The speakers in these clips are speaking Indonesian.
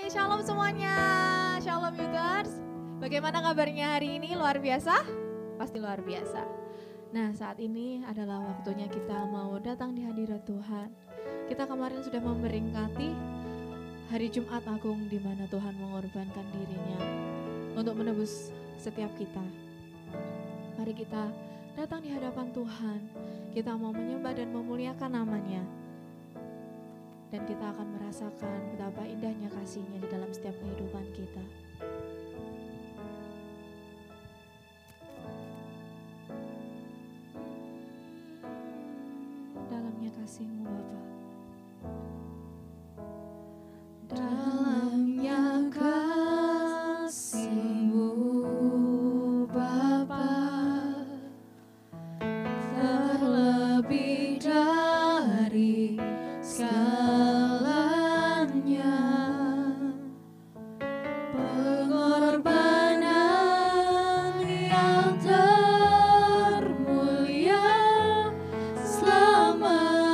Shalom semuanya, Shalom Youtubers. Bagaimana kabarnya hari ini? Luar biasa? Pasti luar biasa. Nah, saat ini adalah waktunya kita mau datang di hadirat Tuhan. Kita kemarin sudah memperingati hari Jumat Agung di mana Tuhan mengorbankan dirinya untuk menebus setiap kita. Mari kita datang di hadapan Tuhan. Kita mau menyembah dan memuliakan namanya. Dan kita akan merasakan betapa indahnya kasih-Nya di dalam setiap kehidupan kita. Dalamnya kasih-Mu Bapa. Dalamnya kasih-Mu Bapa, terlebih dari segalanya, pengorbanan yang termulia selamatkanku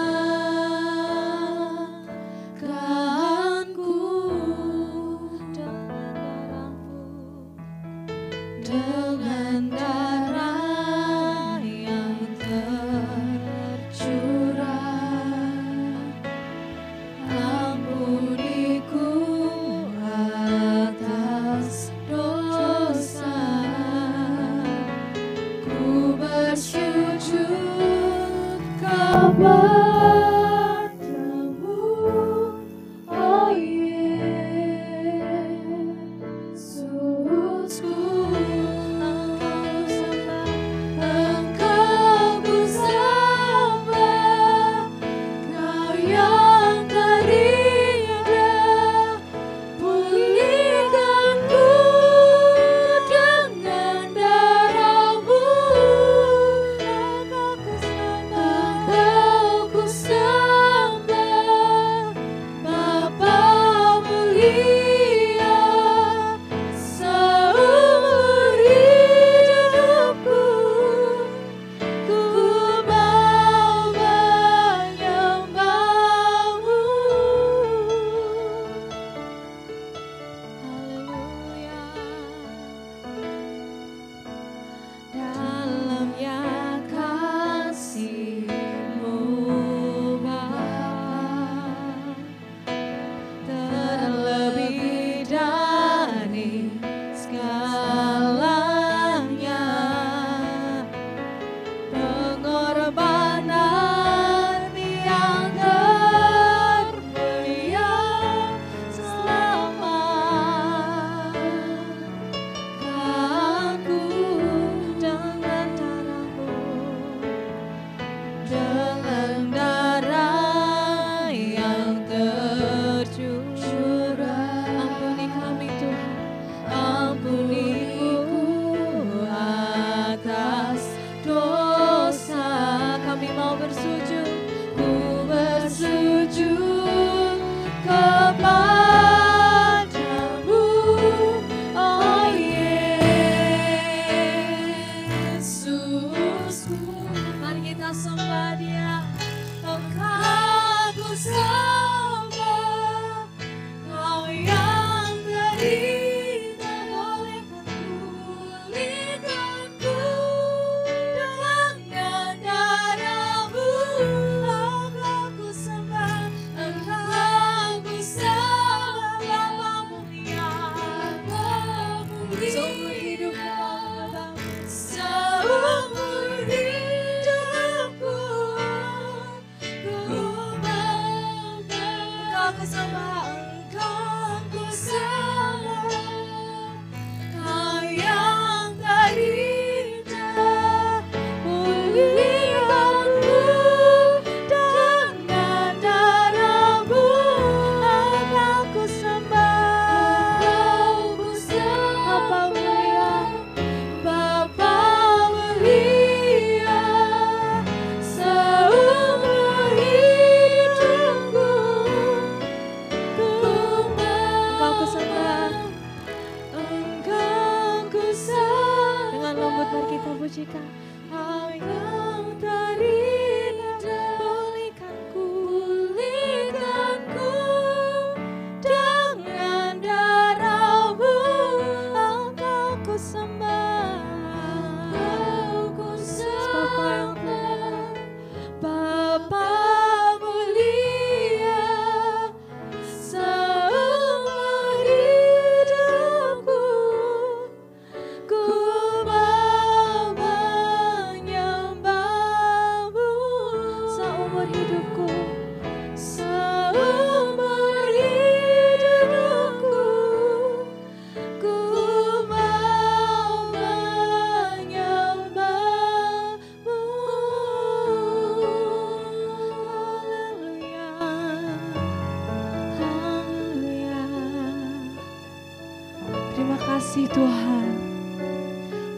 kasih Tuhan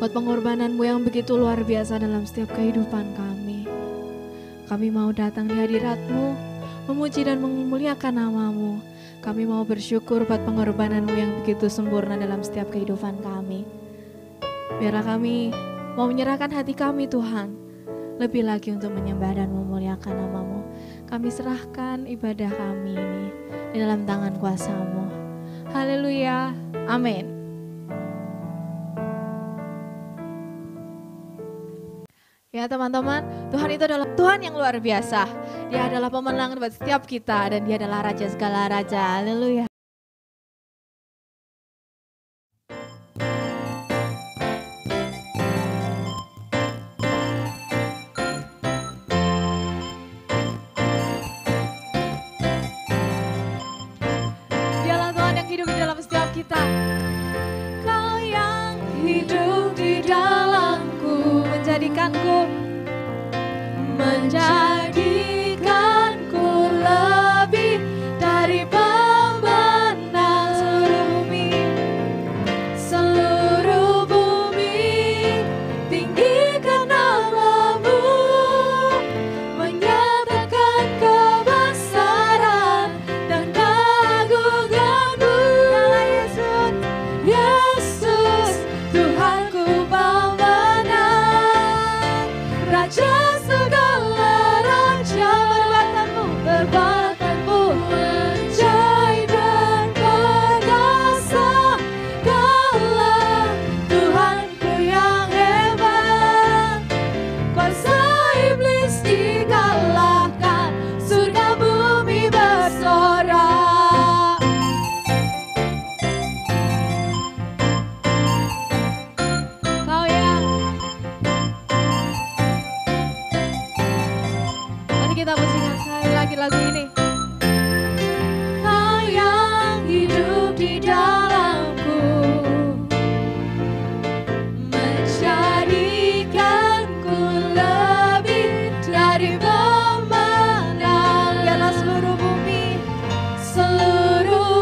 buat pengorbanan-Mu yang begitu luar biasa dalam setiap kehidupan kami. Kami mau datang di hadirat-Mu, memuji dan memuliakan nama-Mu. Kami mau bersyukur buat pengorbanan-Mu yang begitu sempurna dalam setiap kehidupan kami. Biarlah kami mau menyerahkan hati kami Tuhan, lebih lagi untuk menyembah dan memuliakan nama-Mu. Kami serahkan ibadah kami ini di dalam tangan kuasa-Mu. Haleluya, amin. Ya teman-teman, Tuhan itu adalah Tuhan yang luar biasa. Dia adalah pemenang buat setiap kita dan Dia adalah Raja segala Raja. Haleluya. Dialah Tuhan yang hidup di dalam setiap kita. Kau yang hidup di dalamku, menjadikanku lebih dari pemenang seluruh bumi tinggikan nama-Mu, menyatakan kebesaran dan keagungan-Mu. Yesus, Tuhanku pemenang, Raja segala raja, perbuatanmu ajaib dan perkasa. Kaulah Tuhanku yang hebat, kuasa iblis dikalahkan, surga bumi bersorak. Kau yang kita pujikan sekali lagi lagu ini. Kau yang hidup di dalamku, menjadikanku lebih dari pemenang. Biarlah seluruh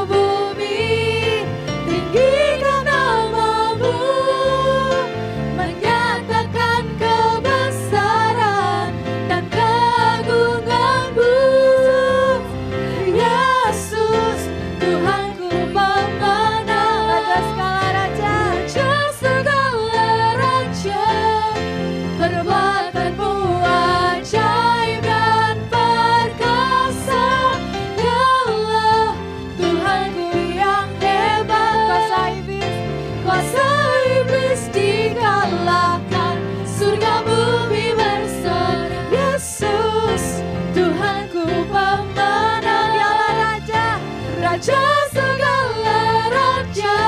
bumi tinggikan nama-Mu, menyatakan kebesaran dan keagungan-Mu. Yesus, Tuhanku pemenang, Raja segala raja, perbuatanmu ajaib dan perkasa. Kaulah Tuhanku yang hebat, kuasa iblis dikalahkan, surga bumi bersorak. Yesus, Tuhanku pemenang, Dialah Raja segala raja,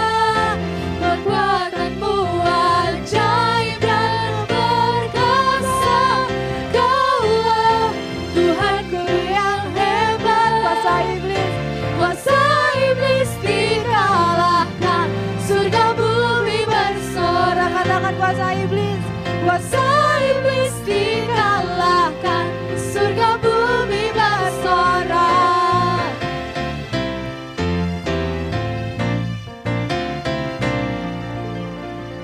perbuatanmu ajaib dan perkasa. Kaulah Tuhanku yang hebat, kuasa iblis dikalahkan, surga bumi bersorak. Katakan kuasa iblis dikalahkan, surga bumi bersorak.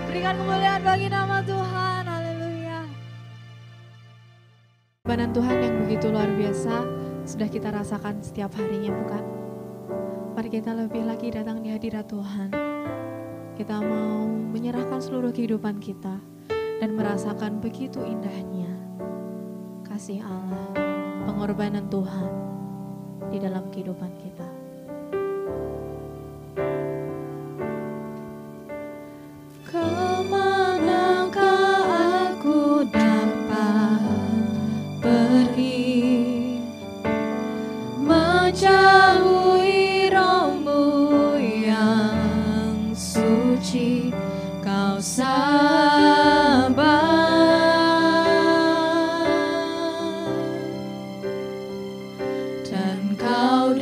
Berikan kemuliaan bagi nama Tuhan, haleluya. Pengorbanan Tuhan yang begitu luar biasa sudah kita rasakan setiap harinya, bukan? Mari kita lebih lagi datang di hadirat Tuhan. Kita mau menyerahkan seluruh kehidupan kita dan merasakan begitu indahnya kasih Allah, pengorbanan Tuhan di dalam kehidupan kita. Kemanakah aku dapat pergi, menjauhi Roh-Mu yang suci. Kau sabar dan Kau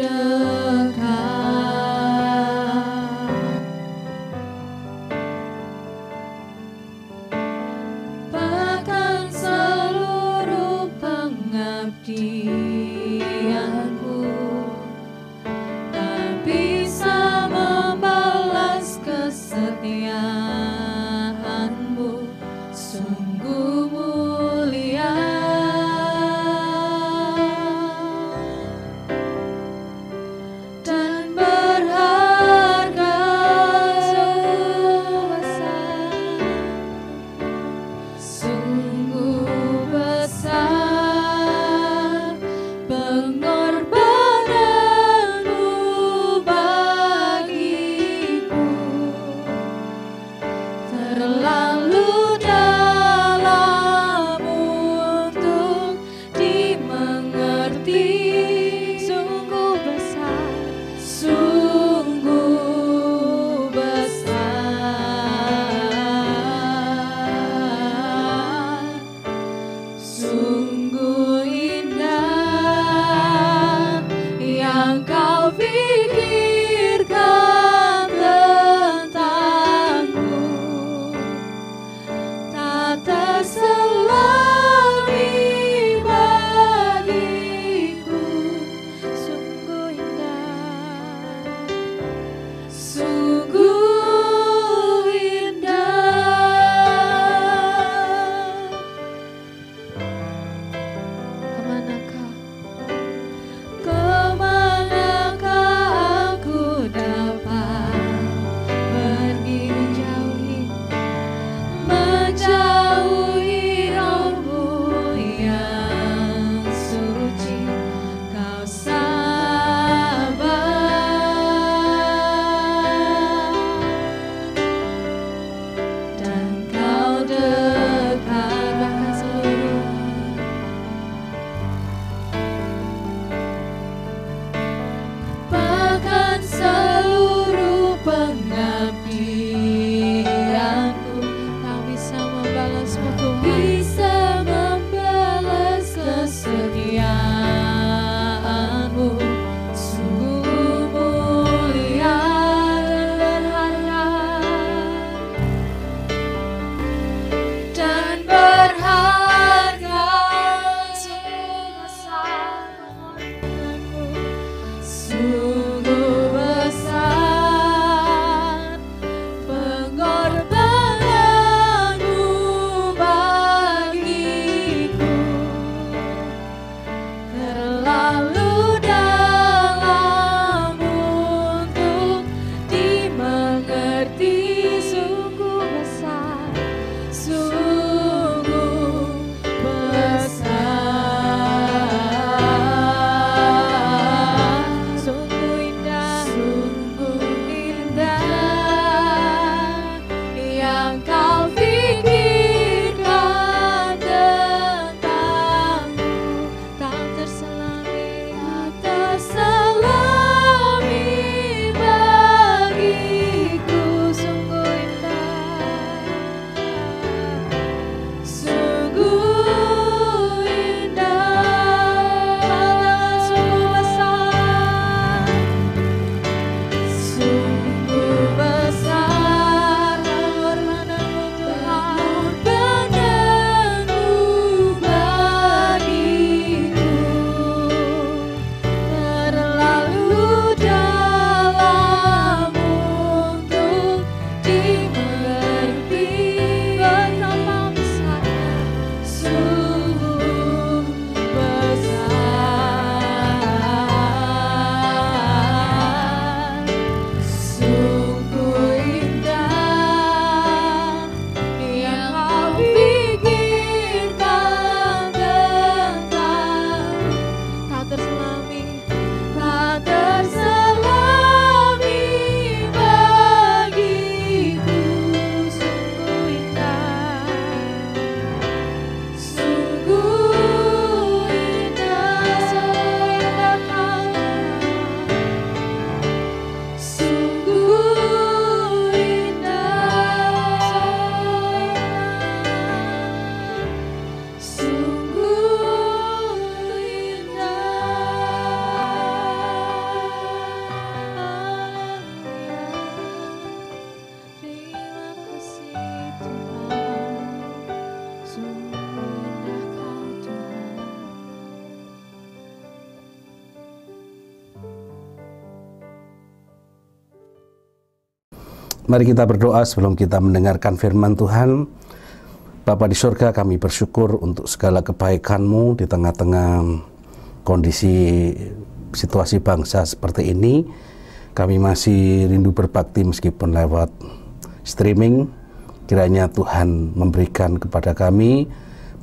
Mari kita berdoa sebelum kita mendengarkan firman Tuhan. Bapa di surga, kami bersyukur untuk segala kebaikan-Mu di tengah-tengah kondisi situasi bangsa seperti ini. Kami masih rindu berbakti meskipun lewat streaming. Kiranya Tuhan memberikan kepada kami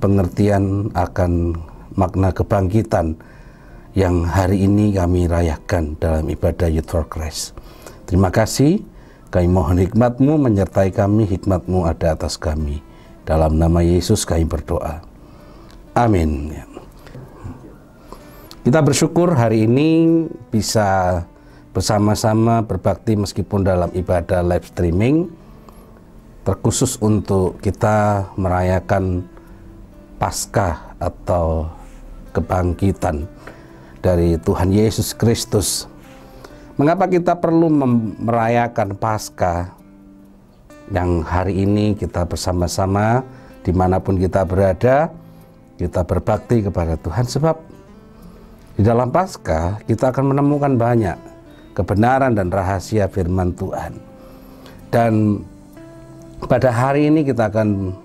pengertian akan makna kebangkitan yang hari ini kami rayakan dalam ibadah Youth for Christ. Terima kasih. Kami mohon hikmat-Mu menyertai kami, hikmat-Mu ada atas kami. Dalam nama Yesus kami berdoa. Amin. Kita bersyukur hari ini bisa bersama-sama berbakti meskipun dalam ibadah live streaming, terkhusus untuk kita merayakan Paskah atau kebangkitan dari Tuhan Yesus Kristus. Mengapa kita perlu merayakan Paskah yang hari ini kita bersama-sama dimanapun kita berada, kita berbakti kepada Tuhan? Sebab di dalam Paskah kita akan menemukan banyak kebenaran dan rahasia firman Tuhan. Dan pada hari ini kita akan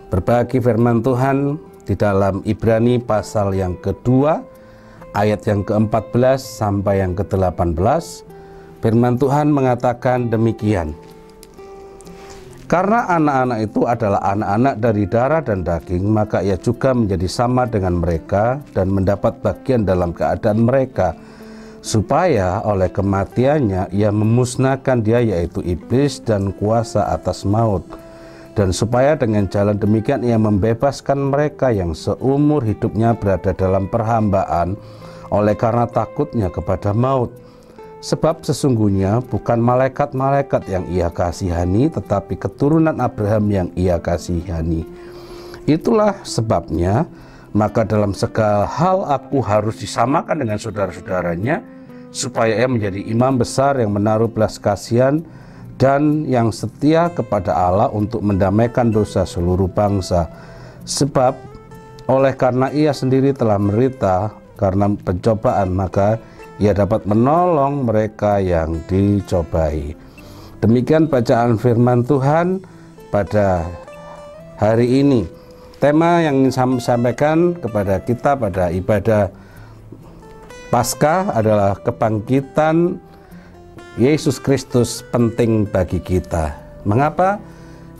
berbagi firman Tuhan di dalam Ibrani pasal yang kedua, ayat yang ke-14 sampai yang ke-18. Firman Tuhan mengatakan demikian. Karena anak-anak itu adalah anak-anak dari darah dan daging, maka ia juga menjadi sama dengan mereka dan mendapat bagian dalam keadaan mereka, supaya oleh kematiannya ia memusnahkan dia, yaitu iblis dan kuasa atas maut, dan supaya dengan jalan demikian ia membebaskan mereka yang seumur hidupnya berada dalam perhambaan oleh karena takutnya kepada maut. Sebab sesungguhnya bukan malaikat-malaikat yang ia kasihani, tetapi keturunan Abraham yang ia kasihani. Itulah sebabnya, maka dalam segala hal aku harus disamakan dengan saudara-saudaranya, supaya ia menjadi imam besar yang menaruh belas kasihan dan yang setia kepada Allah untuk mendamaikan dosa seluruh bangsa. Sebab oleh karena ia sendiri telah menderita karena pencobaan, maka ia dapat menolong mereka yang dicobai. Demikian bacaan firman Tuhan pada hari ini. Tema yang ingin saya sampaikan kepada kita pada ibadah Paskah adalah kebangkitan Yesus Kristus penting bagi kita. Mengapa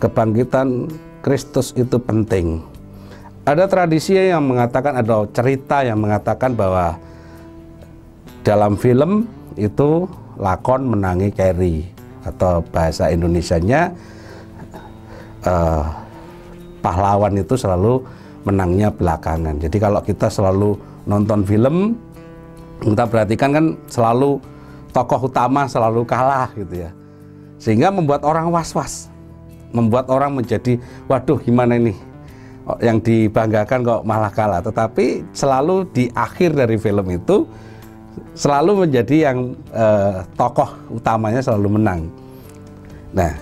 kebangkitan Kristus itu penting? Ada tradisi yang mengatakan, ada cerita yang mengatakan bahwa dalam film itu lakon menangi keri, atau bahasa Indonesianya pahlawan itu selalu menangnya belakangan. Jadi kalau kita selalu nonton film, kita perhatikan kan selalu tokoh utama selalu kalah gitu ya, sehingga membuat orang was-was, membuat orang menjadi waduh gimana ini, yang dibanggakan kok malah kalah. Tetapi selalu di akhir dari film itu selalu menjadi yang tokoh utamanya selalu menang. Nah,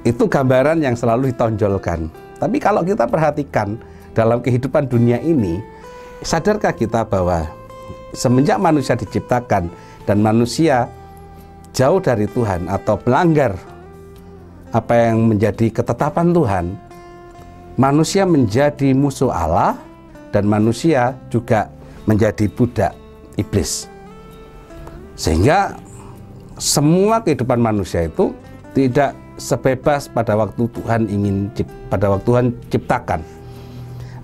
itu gambaran yang selalu ditonjolkan. Tapi kalau kita perhatikan dalam kehidupan dunia ini, sadarkah kita bahwa semenjak manusia diciptakan dan manusia jauh dari Tuhan atau melanggar apa yang menjadi ketetapan Tuhan, manusia menjadi musuh Allah dan manusia juga menjadi budak iblis. Sehingga semua kehidupan manusia itu tidak sebebas pada waktu Tuhan ciptakan.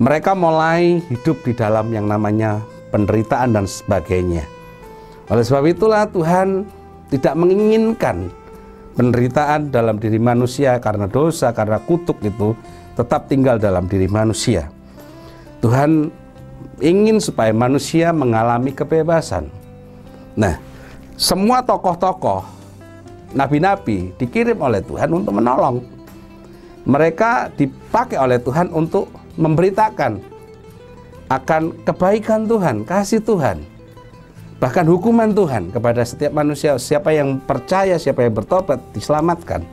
Mereka mulai hidup di dalam yang namanya penderitaan dan sebagainya. Oleh sebab itulah Tuhan tidak menginginkan penderitaan dalam diri manusia karena dosa, karena kutuk itu tetap tinggal dalam diri manusia. Tuhan ingin supaya manusia mengalami kebebasan. Nah, semua tokoh-tokoh, nabi-nabi dikirim oleh Tuhan untuk menolong. Mereka dipakai oleh Tuhan untuk memberitakan akan kebaikan Tuhan, kasih Tuhan, bahkan hukuman Tuhan kepada setiap manusia. Siapa yang percaya, siapa yang bertobat, diselamatkan,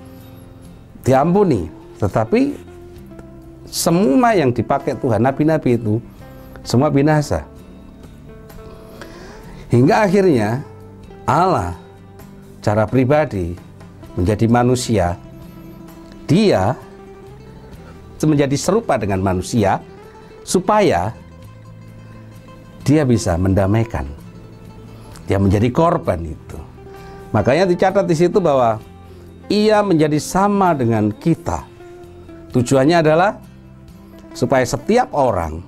diampuni. Tetapi semua yang dipakai Tuhan, nabi-nabi itu semua binasa. Hingga akhirnya Allah cara pribadi menjadi manusia, dia menjadi serupa dengan manusia supaya dia bisa mendamaikan. Dia menjadi korban itu. Makanya dicatat di situ bahwa ia menjadi sama dengan kita. Tujuannya adalah supaya setiap orang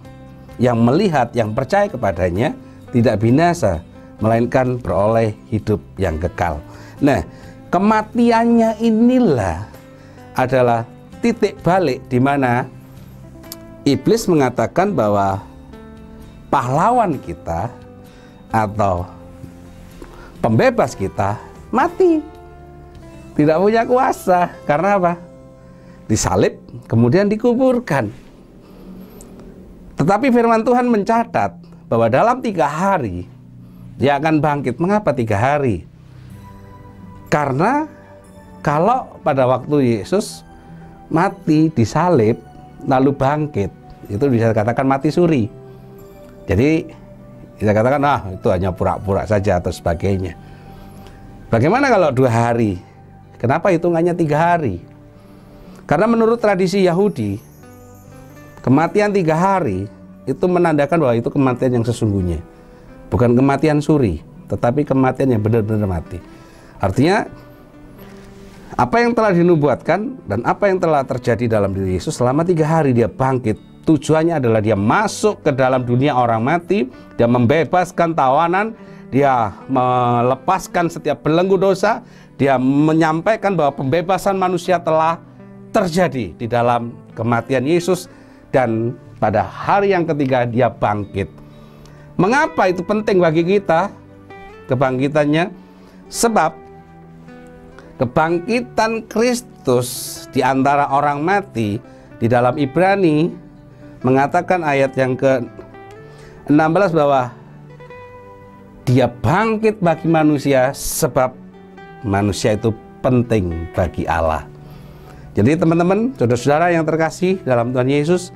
yang melihat, yang percaya kepadanya tidak binasa, melainkan beroleh hidup yang kekal. Nah, kematiannya inilah adalah titik balik di mana iblis mengatakan bahwa pahlawan kita atau pembebas kita mati, tidak punya kuasa. Karena apa? Disalib, kemudian dikuburkan. Tetapi firman Tuhan mencatat bahwa dalam 3 hari dia akan bangkit. Mengapa 3 hari? Karena kalau pada waktu Yesus mati, disalib, lalu bangkit, itu bisa dikatakan mati suri. Jadi kita katakan, itu hanya pura-pura saja atau sebagainya. Bagaimana kalau 2 hari? Kenapa hitungannya 3 hari? Karena menurut tradisi Yahudi, kematian 3 hari itu menandakan bahwa itu kematian yang sesungguhnya. Bukan kematian suri, tetapi kematian yang benar-benar mati. Artinya, apa yang telah dinubuatkan dan apa yang telah terjadi dalam diri Yesus selama 3 hari dia bangkit. Tujuannya adalah dia masuk ke dalam dunia orang mati, dia membebaskan tawanan, dia melepaskan setiap belenggu dosa, dia menyampaikan bahwa pembebasan manusia telah terjadi di dalam kematian Yesus, dan pada hari yang ketiga dia bangkit. Mengapa itu penting bagi kita kebangkitannya? Sebab kebangkitan Kristus di antara orang mati di dalam Ibrani mengatakan ayat yang ke-16 bahwa dia bangkit bagi manusia sebab manusia itu penting bagi Allah. Jadi teman-teman, saudara-saudara yang terkasih dalam Tuhan Yesus,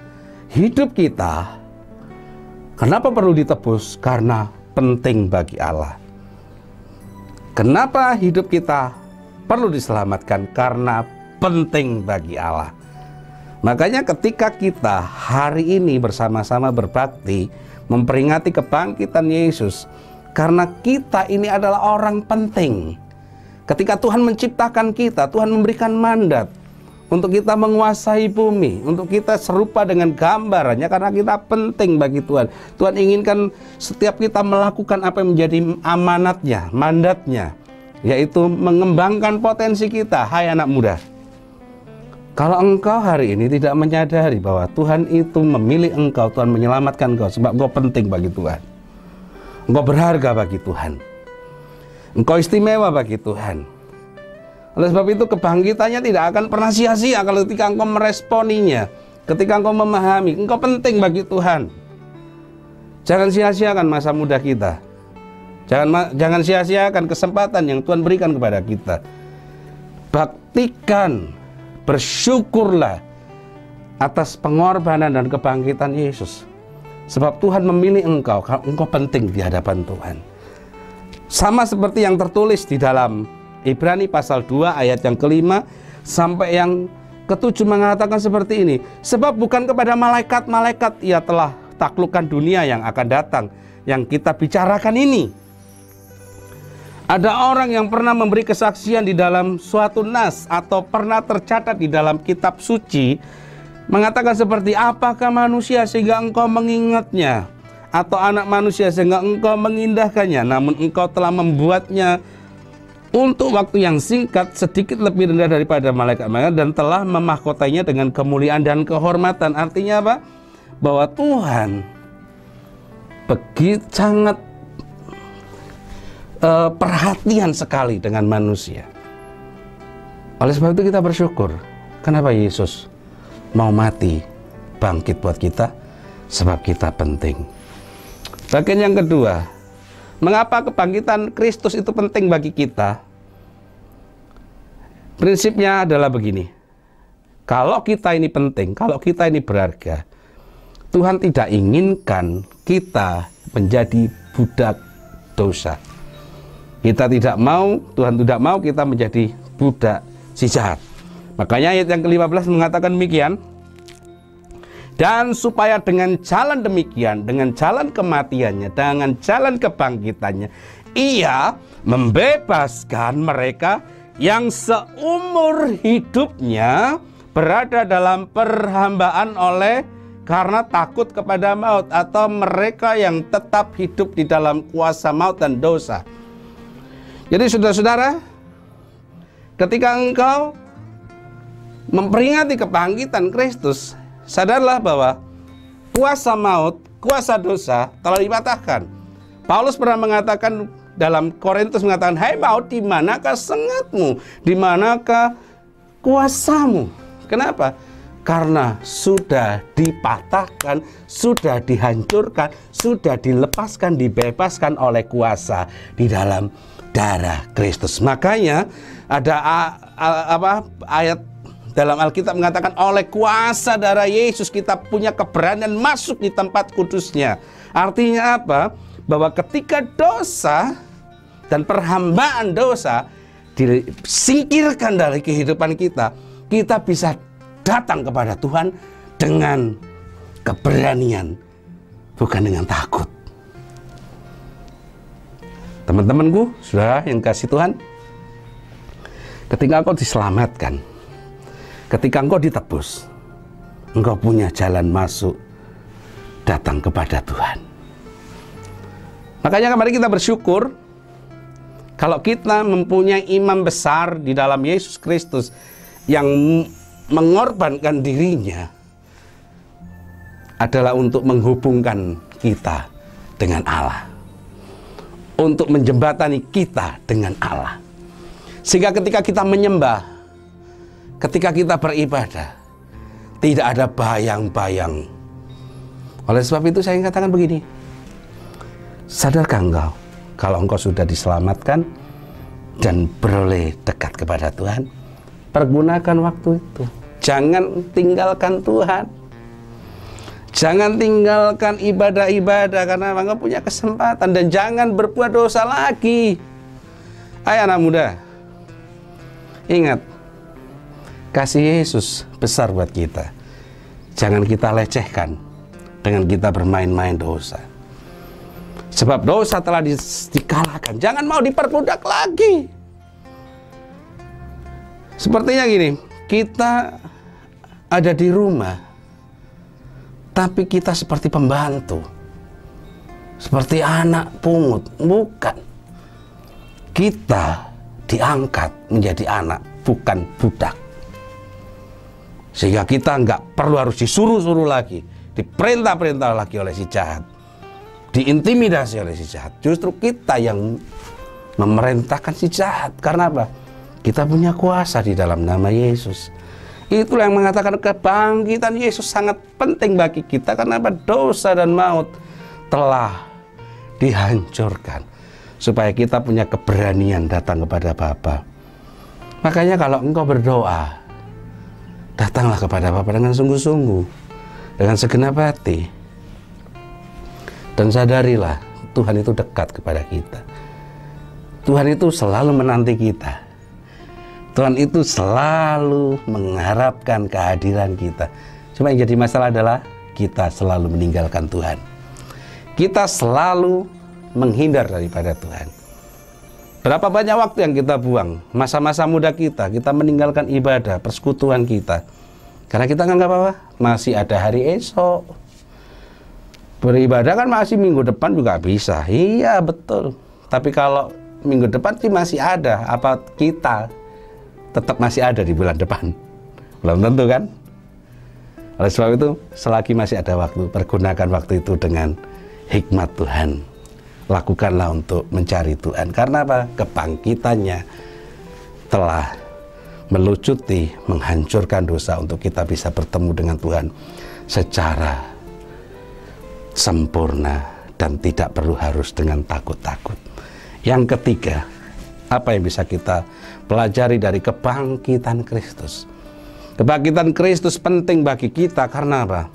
hidup kita kenapa perlu ditebus? Karena penting bagi Allah. Kenapa hidup kita perlu diselamatkan? Karena penting bagi Allah. Makanya ketika kita hari ini bersama-sama berbakti memperingati kebangkitan Yesus, karena kita ini adalah orang penting. Ketika Tuhan menciptakan kita, Tuhan memberikan mandat untuk kita menguasai bumi, untuk kita serupa dengan gambarannya, karena kita penting bagi Tuhan. Tuhan inginkan setiap kita melakukan apa yang menjadi amanatnya, mandatnya, yaitu mengembangkan potensi kita. Hai anak muda, kalau engkau hari ini tidak menyadari bahwa Tuhan itu memilih engkau, Tuhan menyelamatkan engkau sebab engkau penting bagi Tuhan, engkau berharga bagi Tuhan, engkau istimewa bagi Tuhan. Oleh sebab itu kebangkitannya tidak akan pernah sia-sia kalau ketika engkau meresponinya, ketika engkau memahami engkau penting bagi Tuhan. Jangan sia-siakan masa muda kita. Jangan sia-siakan kesempatan yang Tuhan berikan kepada kita. Baktikan, bersyukurlah atas pengorbanan dan kebangkitan Yesus. Sebab Tuhan memilih engkau, engkau penting di hadapan Tuhan. Sama seperti yang tertulis di dalam Ibrani pasal 2 ayat yang ke-5 sampai yang ke-7 mengatakan seperti ini. Sebab bukan kepada malaikat-malaikat ia telah taklukkan dunia yang akan datang, yang kita bicarakan ini. Ada orang yang pernah memberi kesaksian di dalam suatu nas atau pernah tercatat di dalam kitab suci, mengatakan seperti, apakah manusia sehingga engkau mengingatnya, atau anak manusia sehingga engkau mengindahkannya, namun engkau telah membuatnya untuk waktu yang singkat, sedikit lebih rendah daripada malaikat-malaikat, dan telah memahkotainya dengan kemuliaan dan kehormatan. Artinya apa? Bahwa Tuhan begitu sangat perhatian sekali dengan manusia. Oleh sebab itu kita bersyukur. Kenapa Yesus mau mati, bangkit buat kita? Sebab kita penting. Bagian yang kedua, mengapa kebangkitan Kristus itu penting bagi kita? Prinsipnya adalah begini. Kalau kita ini penting, kalau kita ini berharga, Tuhan tidak inginkan kita menjadi budak dosa. Kita tidak mau, Tuhan tidak mau kita menjadi budak si jahat. Makanya ayat yang ke-15 mengatakan demikian. Dan supaya dengan jalan demikian, dengan jalan kematiannya, dengan jalan kebangkitannya, ia membebaskan mereka yang seumur hidupnya berada dalam perhambaan oleh karena takut kepada maut, atau mereka yang tetap hidup di dalam kuasa maut dan dosa. Jadi saudara-saudara, ketika engkau memperingati kebangkitan Kristus, sadarlah bahwa kuasa maut, kuasa dosa telah dipatahkan. Paulus pernah mengatakan dalam Korintus, mengatakan, hai maut, di manakah sengatmu? Di manakah kuasamu? Kenapa? Karena sudah dipatahkan, sudah dihancurkan, sudah dilepaskan, dibebaskan oleh kuasa di dalam darah Kristus. Makanya ada ayat dalam Alkitab mengatakan, oleh kuasa darah Yesus kita punya keberanian masuk di tempat kudusnya. Artinya apa? Bahwa ketika dosa dan perhambaan dosa disingkirkan dari kehidupan kita, kita bisa datang kepada Tuhan dengan keberanian, bukan dengan takut. Teman-temanku, saudara yang kasih Tuhan, ketika engkau diselamatkan, ketika engkau ditebus, engkau punya jalan masuk datang kepada Tuhan. Makanya kemarin kita bersyukur kalau kita mempunyai imam besar di dalam Yesus Kristus yang mengorbankan dirinya adalah untuk menghubungkan kita dengan Allah, untuk menjembatani kita dengan Allah, sehingga ketika kita menyembah, ketika kita beribadah, tidak ada bayang-bayang. Oleh sebab itu saya katakan begini, sadarkah engkau kalau engkau sudah diselamatkan dan beroleh dekat kepada Tuhan? Pergunakan waktu itu. Jangan tinggalkan Tuhan. Jangan tinggalkan ibadah-ibadah karena engkau punya kesempatan. Dan jangan berbuat dosa lagi. Hai anak muda, ingat, kasih Yesus besar buat kita. Jangan kita lecehkan dengan kita bermain-main dosa. Sebab dosa telah dikalahkan. Jangan mau diperbudak lagi. Sepertinya gini, kita ada di rumah, tapi kita seperti pembantu, seperti anak pungut. Bukan. Kita diangkat menjadi anak, bukan budak. Sehingga kita nggak perlu harus disuruh-suruh lagi, diperintah-perintah lagi oleh si jahat, diintimidasi oleh si jahat. Justru kita yang memerintahkan si jahat. Karena apa? Kita punya kuasa di dalam nama Yesus. Itulah yang mengatakan kebangkitan Yesus sangat penting bagi kita. Karena apa? Dosa dan maut telah dihancurkan, supaya kita punya keberanian datang kepada Bapa. Makanya kalau engkau berdoa, datanglah kepada Bapa dengan sungguh-sungguh, dengan segenap hati, dan sadarilah Tuhan itu dekat kepada kita. Tuhan itu selalu menanti kita. Tuhan itu selalu mengharapkan kehadiran kita. Cuma yang jadi masalah adalah kita selalu meninggalkan Tuhan. Kita selalu menghindar daripada Tuhan. Berapa banyak waktu yang kita buang, masa-masa muda kita meninggalkan ibadah, persekutuan kita. Karena kita nganggap apa? Masih ada hari esok. Beribadah kan masih minggu depan juga bisa. Iya betul. Tapi kalau minggu depan sih masih ada, apa kita tetap masih ada di bulan depan? Belum tentu kan? Oleh sebab itu, selagi masih ada waktu, pergunakan waktu itu dengan hikmat Tuhan. Lakukanlah untuk mencari Tuhan. Karena apa? Kebangkitannya telah melucuti, menghancurkan dosa untuk kita bisa bertemu dengan Tuhan secara sempurna dan tidak perlu harus dengan takut-takut. Yang ketiga, apa yang bisa kita pelajari dari kebangkitan Kristus? Kebangkitan Kristus penting bagi kita karena apa?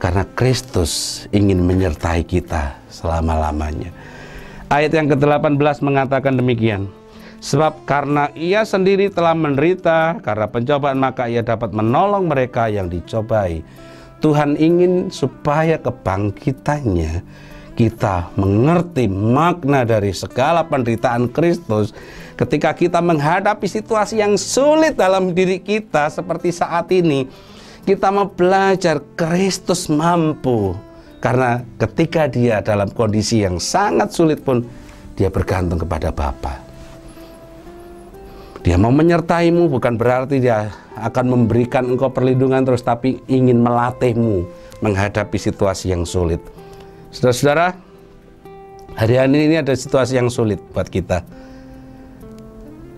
Karena Kristus ingin menyertai kita selama-lamanya. Ayat yang ke-18 mengatakan demikian. Sebab karena ia sendiri telah menderita karena pencobaan, maka ia dapat menolong mereka yang dicobai. Tuhan ingin supaya kebangkitannya kita mengerti makna dari segala penderitaan Kristus. Ketika kita menghadapi situasi yang sulit dalam diri kita seperti saat ini, kita mau belajar Kristus mampu. Karena ketika dia dalam kondisi yang sangat sulit pun, dia bergantung kepada Bapa. Dia mau menyertaimu, bukan berarti dia akan memberikan engkau perlindungan terus, tapi ingin melatihmu menghadapi situasi yang sulit. Saudara-saudara, hari-hari ini ada situasi yang sulit buat kita.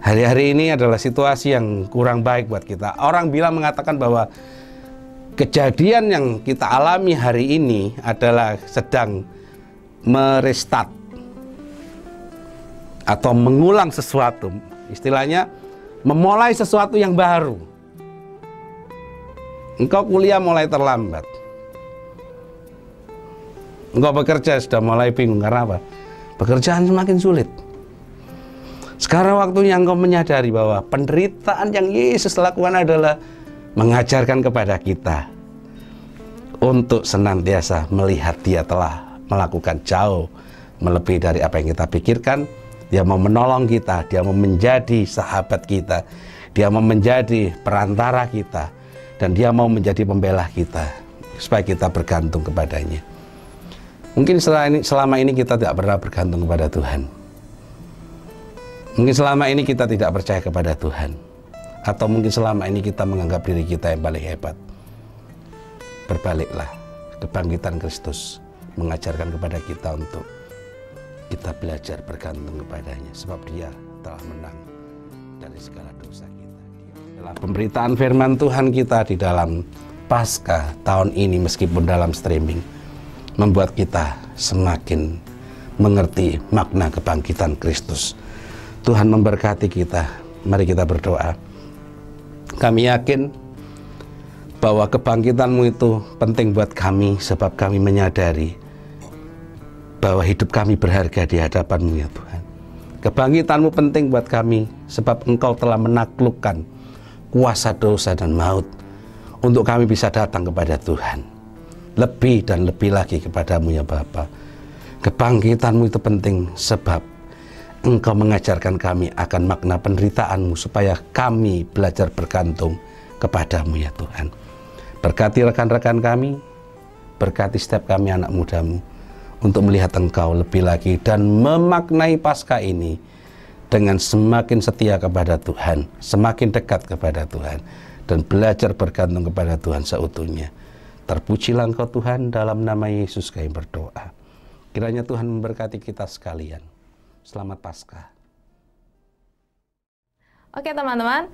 Hari-hari ini adalah situasi yang kurang baik buat kita. Orang mengatakan bahwa kejadian yang kita alami hari ini adalah sedang merestart atau mengulang sesuatu. Istilahnya memulai sesuatu yang baru. Engkau kuliah mulai terlambat. Engkau bekerja sudah mulai bingung. Karena apa? Pekerjaan semakin sulit. Sekarang waktunya engkau menyadari bahwa penderitaan yang Yesus lakukan adalah mengajarkan kepada kita untuk senantiasa melihat dia telah melakukan jauh melebihi dari apa yang kita pikirkan. Dia mau menolong kita, dia mau menjadi sahabat kita, dia mau menjadi perantara kita, dan dia mau menjadi pembela kita supaya kita bergantung kepadanya. Mungkin selama ini kita tidak pernah bergantung kepada Tuhan. Mungkin selama ini kita tidak percaya kepada Tuhan. Atau mungkin selama ini kita menganggap diri kita yang paling hebat. Berbaliklah, kebangkitan Kristus mengajarkan kepada kita untuk kita belajar bergantung kepadanya, sebab dia telah menang dari segala dosa kita. Adalah pemberitaan firman Tuhan kita di dalam Paskah tahun ini, meskipun dalam streaming, membuat kita semakin mengerti makna kebangkitan Kristus. Tuhan memberkati kita. Mari kita berdoa. Kami yakin bahwa kebangkitanmu itu penting buat kami, sebab kami menyadari bahwa hidup kami berharga di hadapan-Mu ya Tuhan. Kebangkitan-Mu penting buat kami, sebab Engkau telah menaklukkan kuasa dosa dan maut, untuk kami bisa datang kepada Tuhan. Lebih dan lebih lagi kepadamu ya Bapa. Kebangkitan-Mu itu penting, sebab Engkau mengajarkan kami akan makna penderitaan-Mu, supaya kami belajar bergantung kepadamu ya Tuhan. Berkati rekan-rekan kami, berkati setiap kami anak muda-Mu, untuk melihat Engkau lebih lagi dan memaknai Paskah ini dengan semakin setia kepada Tuhan, semakin dekat kepada Tuhan, dan belajar bergantung kepada Tuhan seutuhnya. Terpujilah Engkau Tuhan, dalam nama Yesus kami berdoa. Kiranya Tuhan memberkati kita sekalian. Selamat Paskah. Oke teman-teman,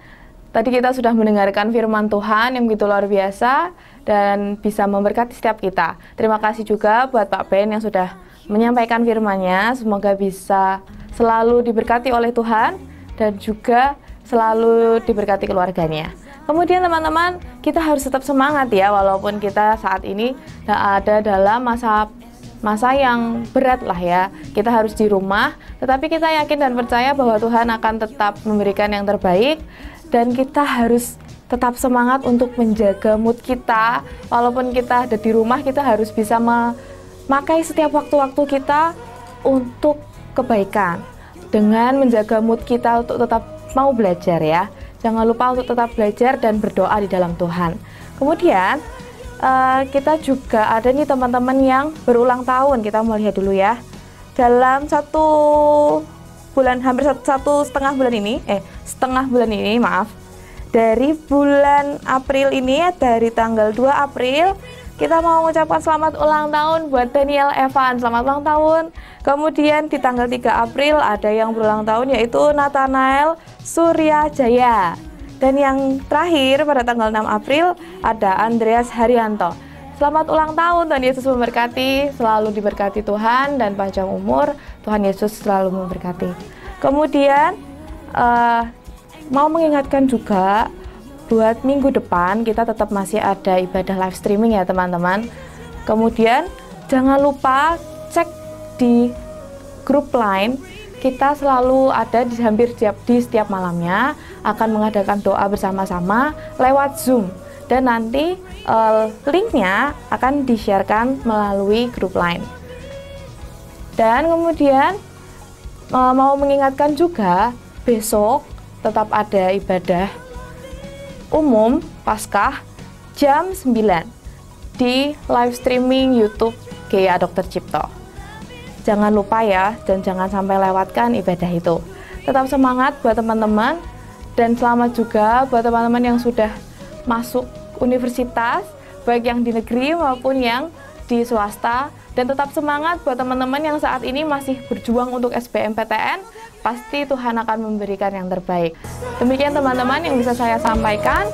tadi kita sudah mendengarkan firman Tuhan yang begitu luar biasa dan bisa memberkati setiap kita. Terima kasih juga buat Pak Ben yang sudah menyampaikan firman-Nya. Semoga bisa selalu diberkati oleh Tuhan dan juga selalu diberkati keluarganya. Kemudian teman-teman, kita harus tetap semangat ya, walaupun kita saat ini ada dalam masa yang berat lah ya. Kita harus di rumah, tetapi kita yakin dan percaya bahwa Tuhan akan tetap memberikan yang terbaik. Dan kita harus tetap semangat untuk menjaga mood kita. Walaupun kita ada di rumah, kita harus bisa memakai setiap waktu-waktu kita untuk kebaikan. Dengan menjaga mood kita untuk tetap mau belajar ya. Jangan lupa untuk tetap belajar dan berdoa di dalam Tuhan. Kemudian kita juga ada nih teman-teman yang berulang tahun. Kita mau lihat dulu ya. Dalam hampir setengah bulan ini, dari bulan April ini, dari tanggal 2 April, kita mau mengucapkan selamat ulang tahun buat Daniel Evan, selamat ulang tahun. Kemudian di tanggal 3 April ada yang berulang tahun, yaitu Nathanael Surya Jaya. Dan yang terakhir pada tanggal 6 April ada Andreas Haryanto. Selamat ulang tahun, Tuhan Yesus memberkati, selalu diberkati Tuhan dan panjang umur. Tuhan Yesus selalu memberkati. Kemudian mau mengingatkan juga buat minggu depan kita tetap masih ada ibadah live streaming ya teman-teman. Kemudian jangan lupa cek di grup line kita selalu ada di hampir di setiap malamnya akan mengadakan doa bersama-sama lewat Zoom, dan nanti linknya akan di-sharekan melalui grup Line. Dan kemudian mau mengingatkan juga, besok tetap ada ibadah umum Paskah jam 9 di live streaming YouTube GIA Dr. Cipto. Jangan lupa ya, dan jangan sampai lewatkan ibadah itu. Tetap semangat buat teman-teman, dan selamat juga buat teman-teman yang sudah masuk universitas, baik yang di negeri maupun yang di swasta. Dan tetap semangat buat teman-teman yang saat ini masih berjuang untuk SBMPTN, pasti Tuhan akan memberikan yang terbaik. Demikian teman-teman yang bisa saya sampaikan.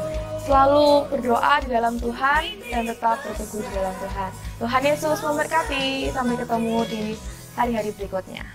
Selalu berdoa di dalam Tuhan dan tetap berteguh di dalam Tuhan. Tuhan Yesus memberkati. Sampai ketemu di hari-hari berikutnya.